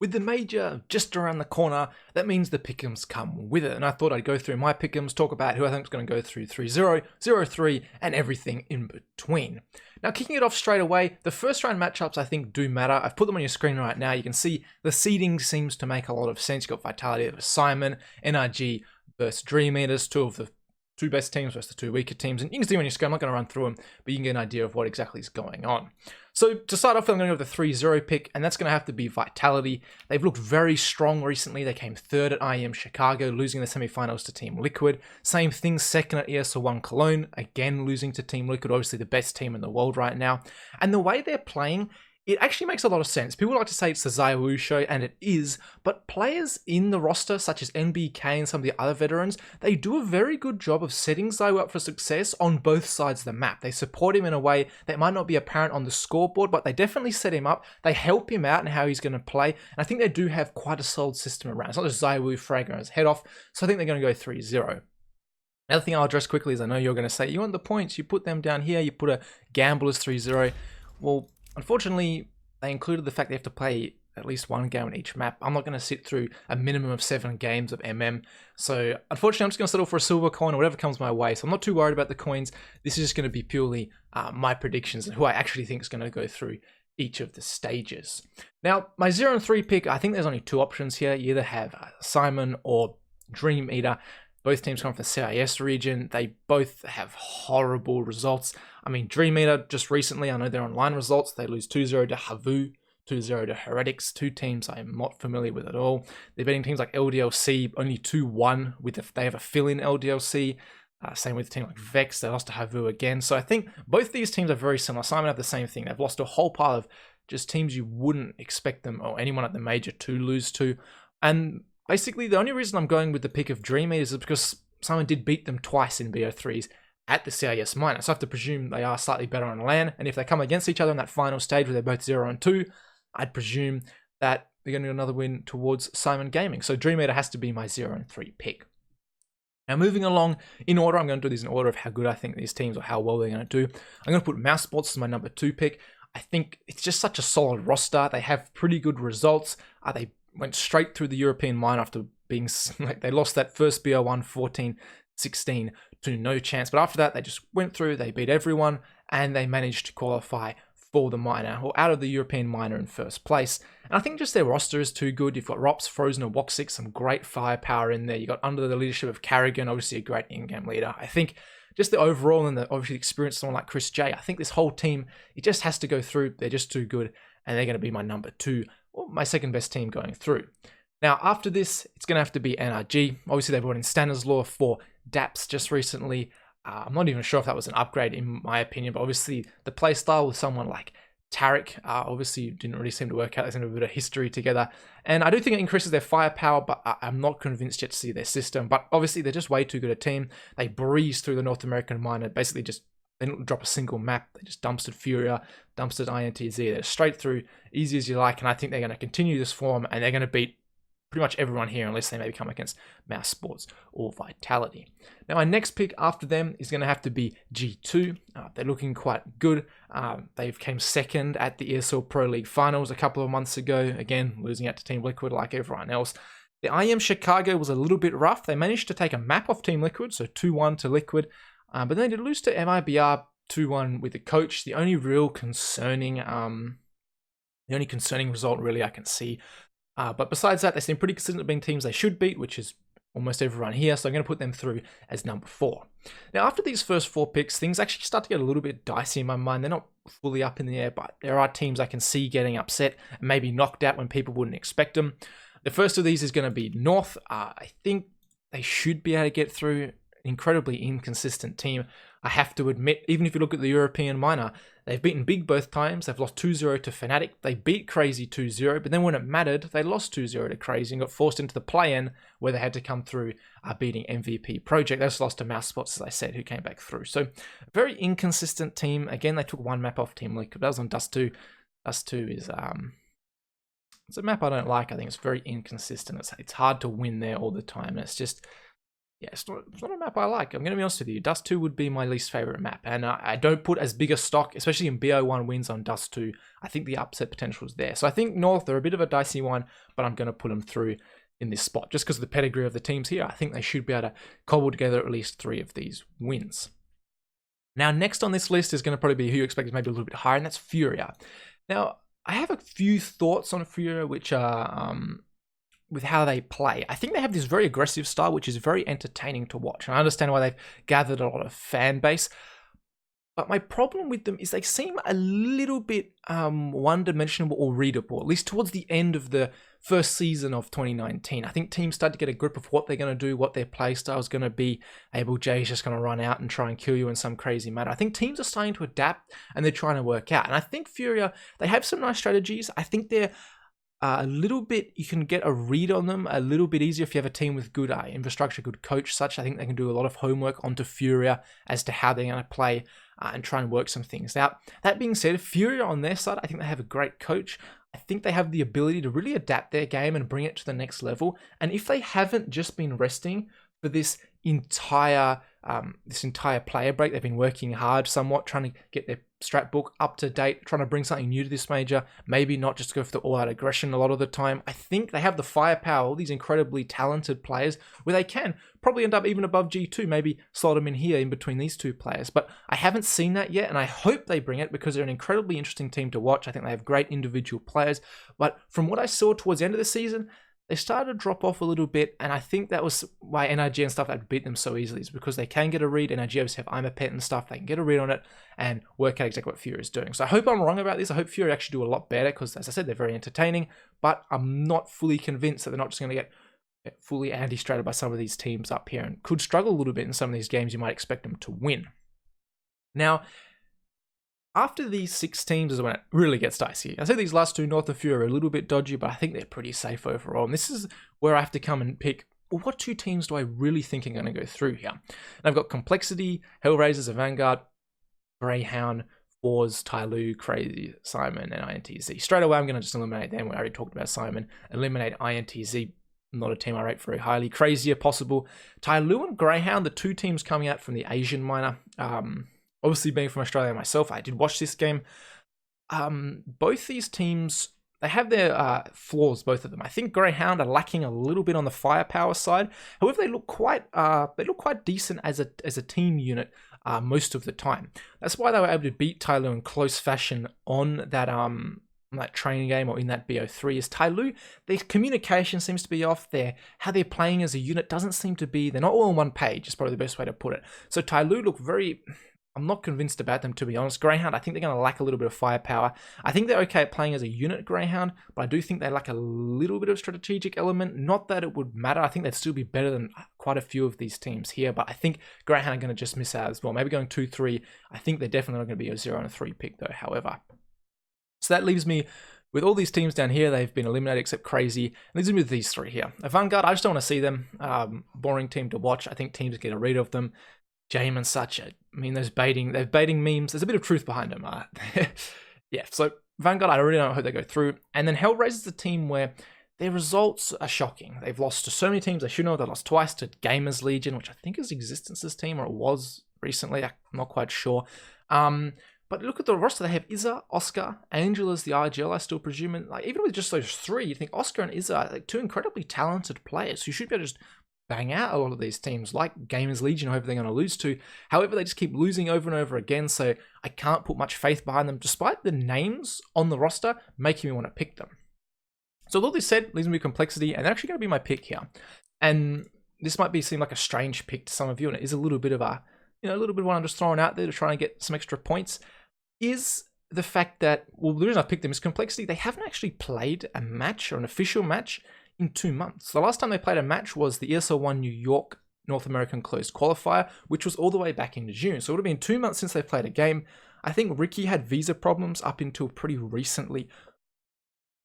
With the major just around the corner, that means the Pickems come with it. And I thought I'd go through my Pickems, talk about who I think is going to go through 3-0, 0-3, and everything in between. Now, kicking it off straight away, the first round matchups I think do matter. I've put them on your screen right now. You can see the seeding seems to make a lot of sense. You've got Vitality versus Simon, NRG versus Dream Eaters, two of the two best teams versus the two weaker teams. And you can see on your screen, I'm not going to run through them, but you can get an idea of what exactly is going on. So to start off, I'm going to go with the 3-0 pick, and that's going to have to be Vitality. They've looked very strong recently. They came third at IEM Chicago, losing the semifinals to Team Liquid. Same thing, second at ESL1 Cologne, again losing to Team Liquid, obviously the best team in the world right now. And the way they're playing, it actually makes a lot of sense. People like to say it's the Zaiwu show, and it is, but players in the roster, such as NBK and some of the other veterans, they do a very good job of setting Zaiwu up for success on both sides of the map. They support him in a way that might not be apparent on the scoreboard, but they definitely set him up. They help him out in how he's going to play, and I think they do have quite a solid system around. It's not just Zaiwu fragging his head off, so I think they're going to go 3-0. Another thing I'll address quickly is I know you're going to say, you want the points, you put them down here, you put a gamble as 3-0. Well, unfortunately, they included the fact they have to play at least one game on each map. I'm not going to sit through a minimum of 7 games of MM. So unfortunately, I'm just going to settle for a silver coin or whatever comes my way. So I'm not too worried about the coins. This is just going to be purely my predictions and who I actually think is going to go through each of the stages. Now, my 0-3 pick, I think there's only 2 options here. You either have Simon or Dream Eater. Both teams come from the CIS region. They both have horrible results. I mean, Dream Eater, just recently, I know their online results, they lose 2-0 to Havu, 2-0 to Heretics, 2 teams I'm not familiar with at all. They're beating teams like LDLC, only 2-1, they have a fill-in LDLC. Same with a team like Vex, they lost to Havu again. So I think both these teams are very similar. Simon have the same thing. They've lost to a whole pile of just teams you wouldn't expect them or anyone at the major to lose to. And basically, the only reason I'm going with the pick of Dream Eaters is because Simon did beat them twice in BO3s at the CIS minor. So I have to presume they are slightly better on LAN. And if they come against each other in that final stage where they're both 0-2, I'd presume that they're going to get another win towards Simon Gaming. So Dream Eater has to be my 0-3 pick. Now, moving along in order, I'm going to do these in order of how good I think these teams or how well they're going to do. I'm going to put Mousesports as my number 2 pick. I think it's just such a solid roster. They have pretty good results. They went straight through the European minor after being like they lost that first BO1 14-16 to no chance. But after that, they just went through, they beat everyone, and they managed to qualify for the minor, or out of the European minor in first place. And I think just their roster is too good. You've got Rops, Frozen, and Woxic, some great firepower in there. You got under the leadership of Carrigan, obviously a great in-game leader. I think just the overall and the obviously experience of someone like Chris J, I think this whole team, it just has to go through. They're just too good, and they're going to be my number 2, or my second best team going through. Now, after this, it's going to have to be NRG. Obviously, they brought in Stanislaw for DAPS just recently. I'm not even sure if that was an upgrade in my opinion, but obviously the playstyle with someone like Tarek obviously didn't really seem to work out. They seem to have a bit of history together. And I do think it increases their firepower, but I'm not convinced yet to see their system. But obviously, they're just way too good a team. They breeze through the North American minor, basically just they didn't drop a single map. They just dumpstered Furia, dumpstered INTZ. They're straight through, easy as you like. And I think they're going to continue this form, and they're going to beat pretty much everyone here unless they maybe come against Mousesports or Vitality. Now, my next pick after them is going to have to be G2. They're looking quite good. They came second at the ESL Pro League Finals a couple of months ago. Again, losing out to Team Liquid like everyone else. The IEM Chicago was a little bit rough. They managed to take a map off Team Liquid, so 2-1 to Liquid. But then they did lose to MIBR 2-1 with the coach. The only real concerning result really I can see. But besides that, they seem pretty consistent at being teams they should beat, which is almost everyone here. So I'm going to put them through as number 4. Now, after these first 4 picks, things actually start to get a little bit dicey in my mind. They're not fully up in the air, but there are teams I can see getting upset and maybe knocked out when people wouldn't expect them. The first of these is going to be North. I think they should be able to get through. Incredibly inconsistent team, I have to admit. Even if you look at the European minor, they've beaten Big both times. They've lost 2-0 to Fnatic. They beat Crazy 2-0, but then when it mattered, they lost 2-0 to Crazy and got forced into the play-in where they had to come through beating MVP Project. They just lost to Mousesports, as I said, who came back through. So, a very inconsistent team. Again, they took 1 map off Team Liquid. That was on Dust 2. Dust 2 is it's a map I don't like. I think it's very inconsistent. It's hard to win there all the time. And it's just Yeah, it's not a map I like. I'm going to be honest with you. Dust 2 would be my least favorite map. And I don't put as big a stock, especially in BO1 wins on Dust 2. I think the upset potential is there. So I think North are a bit of a dicey one, but I'm going to put them through in this spot. Just because of the pedigree of the teams here, I think they should be able to cobble together at least 3 of these wins. Now, next on this list is going to probably be who you expect is maybe a little bit higher, and that's Furia. Now, I have a few thoughts on Furia, which are... with how they play. I think they have this very aggressive style, which is very entertaining to watch. And I understand why they've gathered a lot of fan base. But my problem with them is they seem a little bit one-dimensional or readable, at least towards the end of the first season of 2019. I think teams start to get a grip of what they're going to do, what their play style is going to be. Abel J is just going to run out and try and kill you in some crazy manner. I think teams are starting to adapt and they're trying to work out. And I think Furia, they have some nice strategies. I think they're a little bit, you can get a read on them a little bit easier if you have a team with good infrastructure, good coach such. I think they can do a lot of homework onto Furia as to how they're going to play and try and work some things out. That being said, Furia on their side, I think they have a great coach. I think they have the ability to really adapt their game and bring it to the next level. And if they haven't just been resting for this entire player break, they've been working hard somewhat, trying to get their strat book up to date, trying to bring something new to this major, maybe not just go for the all-out aggression a lot of the time. I think they have the firepower, all these incredibly talented players, where they can probably end up even above G2, maybe slot them in here in between these two players. But I haven't seen that yet, and I hope they bring it because they're an incredibly interesting team to watch. I think they have great individual players, but from what I saw towards the end of the season, they started to drop off a little bit, and I think that was why NRG and stuff had beat them so easily, is because they can get a read. NRG obviously have Imapet and stuff. They can get a read on it and work out exactly what Furia is doing. So I hope I'm wrong about this. I hope Furia actually do a lot better because, as I said, they're very entertaining, but I'm not fully convinced that they're not just going to get fully anti-strated by some of these teams up here and could struggle a little bit in some of these games you might expect them to win. Now, after these 6 teams is when it really gets dicey. I say these last 2, North and Furia, are a little bit dodgy, but I think they're pretty safe overall. And this is where I have to come and pick, well, what 2 teams do I really think are going to go through here? And I've got Complexity, Hellraisers, Vanguard, Greyhound, Fours, Tyloo, Crazy, Simon, and INTZ. Straight away, I'm going to just eliminate them. We already talked about Simon. Eliminate INTZ. Not a team I rate very highly. Crazier possible. Tyloo and Greyhound, the 2 teams coming out from the Asian minor. Obviously, being from Australia myself, I did watch this game. Both these teams, they have their flaws, both of them. I think Greyhound are lacking a little bit on the firepower side. However, they look quite decent as a team unit most of the time. That's why they were able to beat Tyloo in close fashion on that training game or in that BO3. Is Tyloo, their communication seems to be off. How they're playing as a unit doesn't seem to be. They're not all on one page. Is probably the best way to put it. So Tyloo look very. I'm not convinced about them, to be honest. Greyhound, I think they're going to lack a little bit of firepower. I think they're okay at playing as a unit, Greyhound, but I do think they lack a little bit of strategic element. Not that it would matter. I think they'd still be better than quite a few of these teams here, but I think Greyhound are going to just miss out as well. Maybe going 2-3. I think they're definitely not going to be a 0 and a 3 pick, though, however. So that leaves me with all these teams down here. They've been eliminated except Crazy. And leaves me with these 3 here. Vanguard, I just don't want to see them. Boring team to watch. I think teams get a read of them. Jame and such. I mean, they're baiting memes. There's a bit of truth behind them. Yeah, so Vanguard, I really don't hope they go through. And then Hellraiser's a team where their results are shocking. They've lost to so many teams they should know. They lost twice to Gamers Legion, which I think is Existence's team, or it was recently. I'm not quite sure. But look at the roster. They have Izza, Oscar, Angel as the RGL, I still presume. And even with just those 3, you think Oscar and Izza are 2 incredibly talented players who should be able to just bang out a lot of these teams like Gamers Legion, whoever they're going to lose to. However, they just keep losing over and over again, so I can't put much faith behind them, despite the names on the roster making me want to pick them. So all this said, leaves me with Complexity, and they're actually going to be my pick here. And this might seem like a strange pick to some of you, and it is a little bit of what I'm just throwing out there to try and get some extra points, is the fact that, well, the reason I picked them is Complexity. They haven't actually played a match or an official match in 2 months. The last time they played a match was the ESL1 New York North American Closed Qualifier, which was all the way back in June. So it would have been 2 months since they played a game. I think Ricky had visa problems up until pretty recently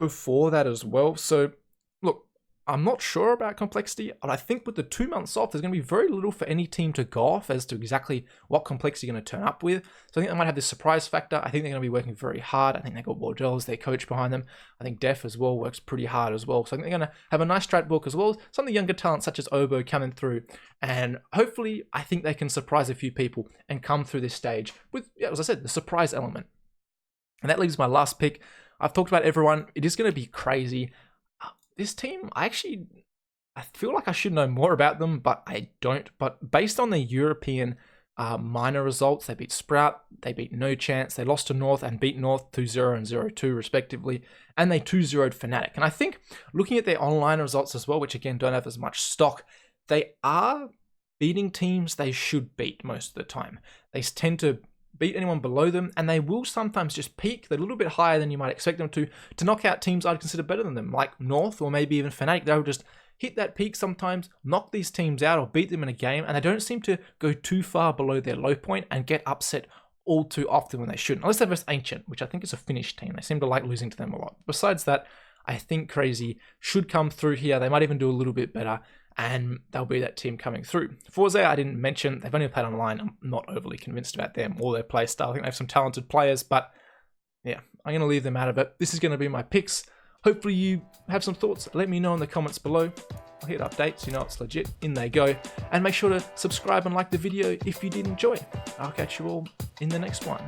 before that as well. So look, I'm not sure about complexity, but I think with the 2 months off, there's going to be very little for any team to go off as to exactly what complexity you're going to turn up with. So I think they might have this surprise factor. I think they're going to be working very hard. I think they've got Wardell as their coach behind them. I think Def as well works pretty hard as well. So I think they're going to have a nice strat book as well as some of the younger talents such as Obo coming through. And hopefully, I think they can surprise a few people and come through this stage with, yeah, as I said, the surprise element. And that leaves my last pick. I've talked about everyone. It is going to be crazy. This team, I feel like I should know more about them, but I don't. But based on the European minor results, they beat Sprout, they beat No Chance, they lost to North and beat North 2-0 and 0-2 respectively, and they 2-0'd Fnatic. And I think looking at their online results as well, which again don't have as much stock, they are beating teams they should beat most of the time. They tend to beat anyone below them, and they will sometimes just peak a little bit higher than you might expect them to knock out teams I'd consider better than them, like North or maybe even Fnatic. They'll just hit that peak sometimes, knock these teams out or beat them in a game, and they don't seem to go too far below their low point and get upset all too often when they shouldn't. Unless they're versus Ancient, which I think is a Finnish team. They seem to like losing to them a lot. Besides that, I think Crazy should come through here. They might even do a little bit better, and they'll be that team coming through. Forza, I didn't mention. They've only played online. I'm not overly convinced about them or their play style. I think they have some talented players, but yeah, I'm going to leave them out of it. This is going to be my picks. Hopefully you have some thoughts. Let me know in the comments below. I'll hit updates, you know it's legit. In they go. And make sure to subscribe and like the video if you did enjoy. I'll catch you all in the next one.